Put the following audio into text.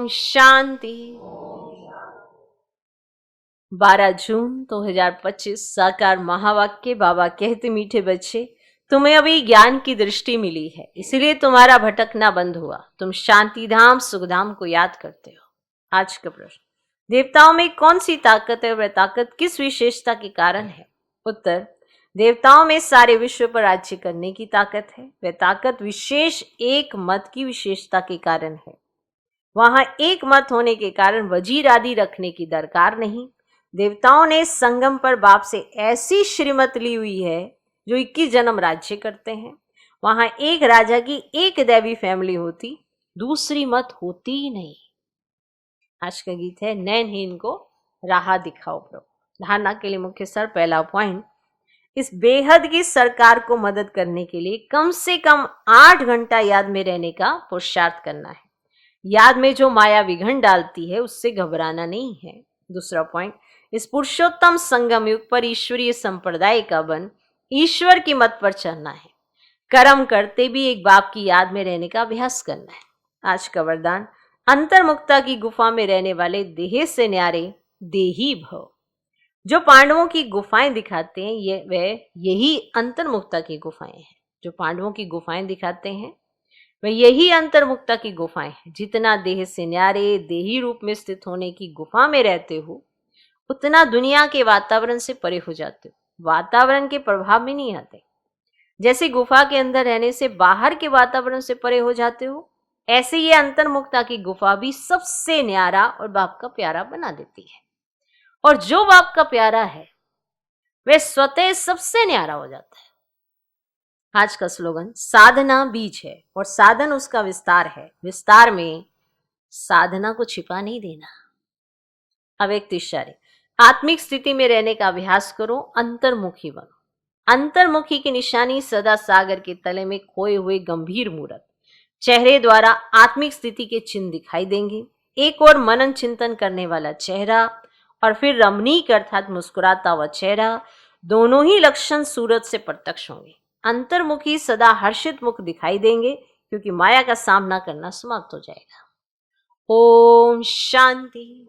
शांति। 12 जून 2025 साकार महावाक्य। बाबा कहते, मीठे बच्चे, तुम्हें अभी ज्ञान की दृष्टि मिली है, इसलिए तुम्हारा भटकना बंद हुआ। तुम शांति धाम सुखधाम को याद करते हो। आज का प्रश्न, देवताओं में कौन सी ताकत है? वह ताकत किस विशेषता के कारण है? उत्तर, देवताओं में सारे विश्व पर राज्य करने की ताकत है। वह ताकत विशेष एक मत की विशेषता के कारण है। वहां एक मत होने के कारण वजीर आदि रखने की दरकार नहीं। देवताओं ने संगम पर बाप से ऐसी श्रीमत ली हुई है जो 21 जन्म राज्य करते हैं। वहां एक राजा की एक दैवी फैमिली होती, दूसरी मत होती ही नहीं। आज का गीत है, नैनहीन को राह दिखाओ प्रभु। धारणा के लिए मुख्य सर, पहला पॉइंट, इस बेहद की सरकार को मदद करने के लिए कम से कम 8 घंटा याद में रहने का पुरुषार्थ करना है। याद में जो माया विघन डालती है उससे घबराना नहीं है। दूसरा पॉइंट, इस पुरुषोत्तम संगम युग पर ईश्वरीय संप्रदाय का बन ईश्वर की मत पर चलना है। कर्म करते भी एक बाप की याद में रहने का अभ्यास करना है। आज का वरदान, अंतर्मुक्ता की गुफा में रहने वाले देह से न्यारे देही भव। जो पांडवों की गुफाएं दिखाते हैं वे यही अंतर्मुक्ता की गुफाएं हैं। जो पांडवों की गुफाएं दिखाते हैं वह यही अंतर्मुक्ता की गुफाएं हैं। जितना देह से न्यारे देही रूप में स्थित होने की गुफा में रहते हो, उतना दुनिया के वातावरण से परे हो जाते हो, वातावरण के प्रभाव में नहीं आते। जैसे गुफा के अंदर रहने से बाहर के वातावरण से परे हो जाते हो, ऐसे ये अंतर्मुक्ता की गुफा भी सबसे न्यारा और बाप का प्यारा बना देती है। और जो बाप का प्यारा है वह स्वतः सबसे न्यारा हो जाता है। आज का स्लोगन, साधना बीज है और साधन उसका विस्तार है। विस्तार में साधना को छिपा नहीं देना। अव्यक्त इशारे, आत्मिक स्थिति में रहने का अभ्यास करो, अंतर्मुखी बनो। अंतर्मुखी की निशानी सदा सागर के तले में खोए हुए गंभीर मूर्त चेहरे द्वारा आत्मिक स्थिति के चिन्ह दिखाई देंगे। एक और मनन चिंतन करने वाला चेहरा और फिर रमणीक अर्थात मुस्कुराता हुआ चेहरा, दोनों ही लक्षण सूरत से प्रत्यक्ष होंगे। अंतर्मुखी सदा हर्षित मुख दिखाई देंगे क्योंकि माया का सामना करना समाप्त हो जाएगा। ओम शांति।